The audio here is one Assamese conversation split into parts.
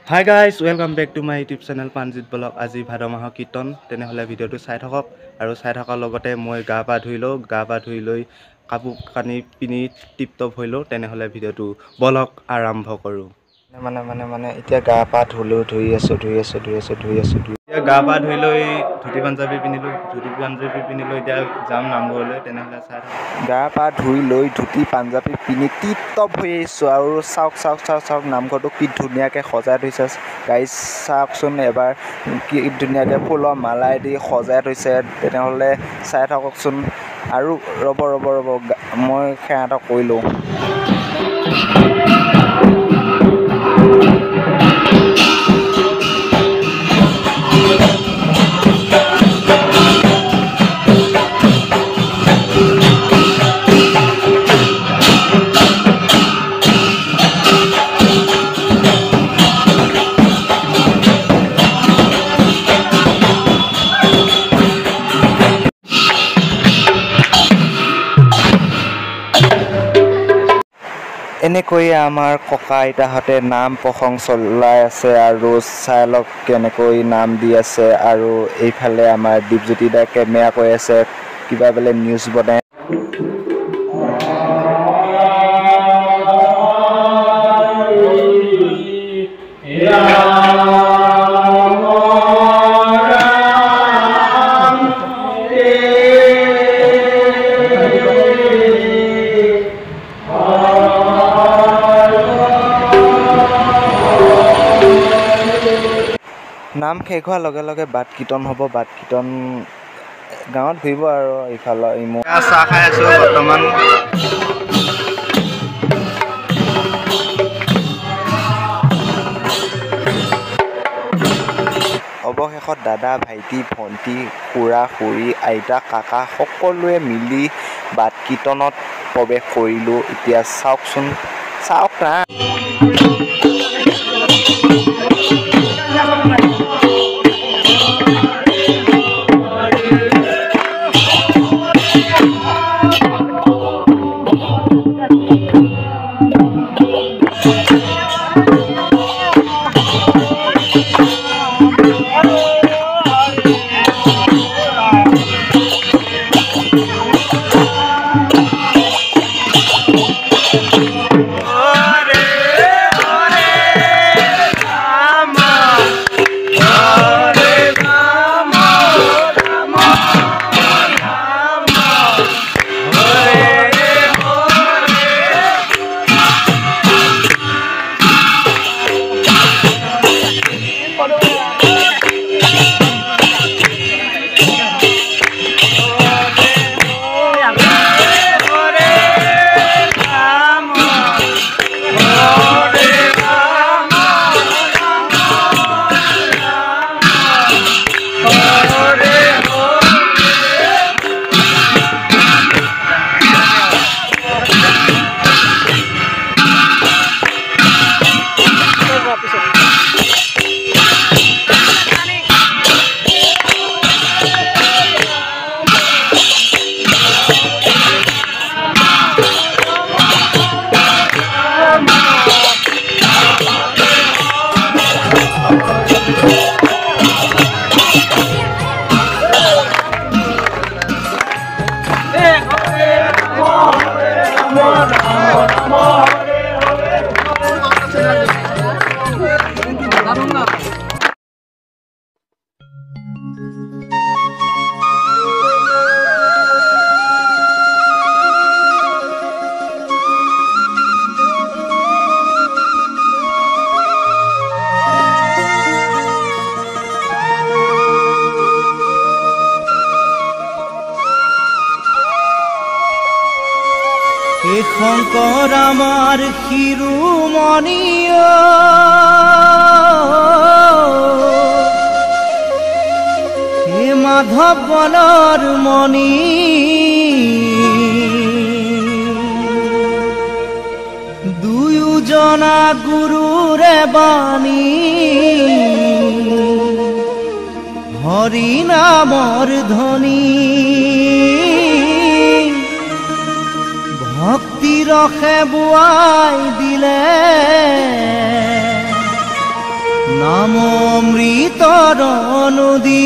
Hi guys, welcome back to my YouTube channel Panjit Blog. আজি ভাদ মাহৰ কীৰ্তন তেনেহলে ভিডিঅ'টো চাই থাকক আৰু চাই থকাৰ লগতে মই গা পা ধুই লৈ কাপোৰ কানি পিনি টিপটপ হৈ লওঁ তেনেহলে ভিডিঅ'টো বলক আৰম্ভ কৰোঁ। মানে এতিয়া গা পা ধুই আছো এতিয়া গা পা ধুই লৈ ধুতি পাঞ্জাবী পিন্ধিলো এতিয়া যাম নামঘৰলৈ তেনেহলে চাই থাকক। গা পা ধুই লৈ ধুতি পাঞ্জাবী পিন্ধি টিপটপ হৈ আহিছোঁ আৰু চাওক নামঘৰটো কি ধুনীয়াকৈ সজাই থৈছে গাইজ। চাওকচোন এবাৰ কি ধুনীয়াকৈ ফুলৰ মালাই দি সজাই থৈছে তেনেহ'লে চাই থাককচোন। আৰু ৰ'ব মই সেয়া এটা কৈ লওঁ। এনেকৈ আমাৰ ককা আইতাহঁতে নাম প্ৰসংগ চলাই আছে আৰু চাই লওক কেনেকৈ নাম দি আছে। আৰু এইফালে আমাৰ দীপজ্যোতি দাই কেমেৰা কৈ আছে কিবা বোলে নিউজ বনাই। নাম শেষ হোৱাৰ লগে লগে বাট কীৰ্তন হ'ব। বাট কীৰ্তন গাঁৱত ঘূৰিব আৰু ইফালে চাহ খাই আছো বৰ্তমান। অৱশেষত দাদা ভাইটি ভণ্টি খুৰা খুৰী আইতা কাকা সকলোৱে মিলি বাট কীৰ্তনত প্ৰৱেশ কৰিলোঁ। এতিয়া চাওকচোন না। শংকৰ আমাৰ শিৰোমণিও হে মাধৱ বলৰ মণি দুয়োজনা গুৰুৰে বাণী হৰি নামৰ ধ্বনি ভক্তি ৰসে বুৱাই দিলে নাম অমৃতৰ নদী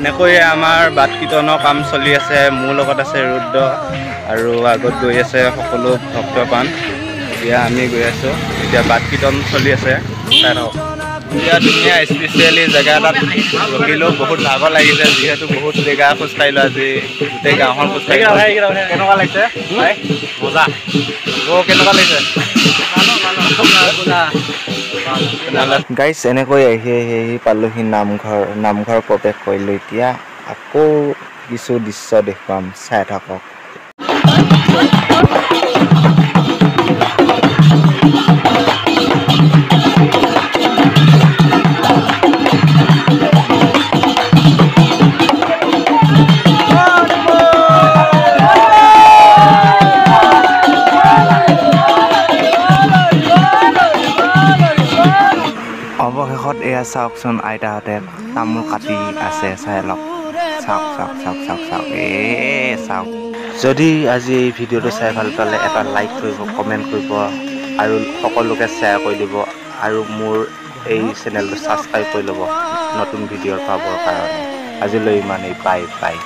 এনেকৈয়ে আমাৰ বাট কীৰ্তনৰ কাম চলি আছে। মোৰ লগত আছে ৰুদ্ৰ আৰু আগত গৈ আছে সকলো ভক্তপ্ৰাণ। এতিয়া আমি গৈ আছোঁ, এতিয়া বাট কীৰ্তন চলি আছে। চাই থাকক। এতিয়া ধুনীয়া স্পেচিয়েলি জেগা এটাত ৰখিলোঁ। বহুত ভাগৰ লাগিছে যিহেতু বহুত জেগা খোজকাঢ়িলোঁ আজি, গোটেই গাঁওখন খোজকাঢ়িলোঁ। কেনেকুৱা লাগিছে? মজা। কেনেকুৱা লাগিছে? গাইছ এনেকৈ আহি পালোহি নামঘৰ প্ৰৱেশ কৰিলোঁ। এতিয়া আকৌ কিছু দৃশ্য দেখুৱাম, চাই থাকক। অৱশেষত এয়া চাওকচোন, আইতাহঁতে তামোল কাটি আছে। চাই লওক, চাওক। চাওক। যদি আজি এই ভিডিঅ'টো চাই ভাল পালে এটা লাইক কৰিব, কমেণ্ট কৰিব আৰু সকলোকে শ্বেয়াৰ কৰি দিব আৰু মোৰ এই চেনেলটো ছাবস্ক্ৰাইব কৰি ল'ব নতুন ভিডিঅ' পাবৰ কাৰণে। আজিলৈ ইমানেই। বাই।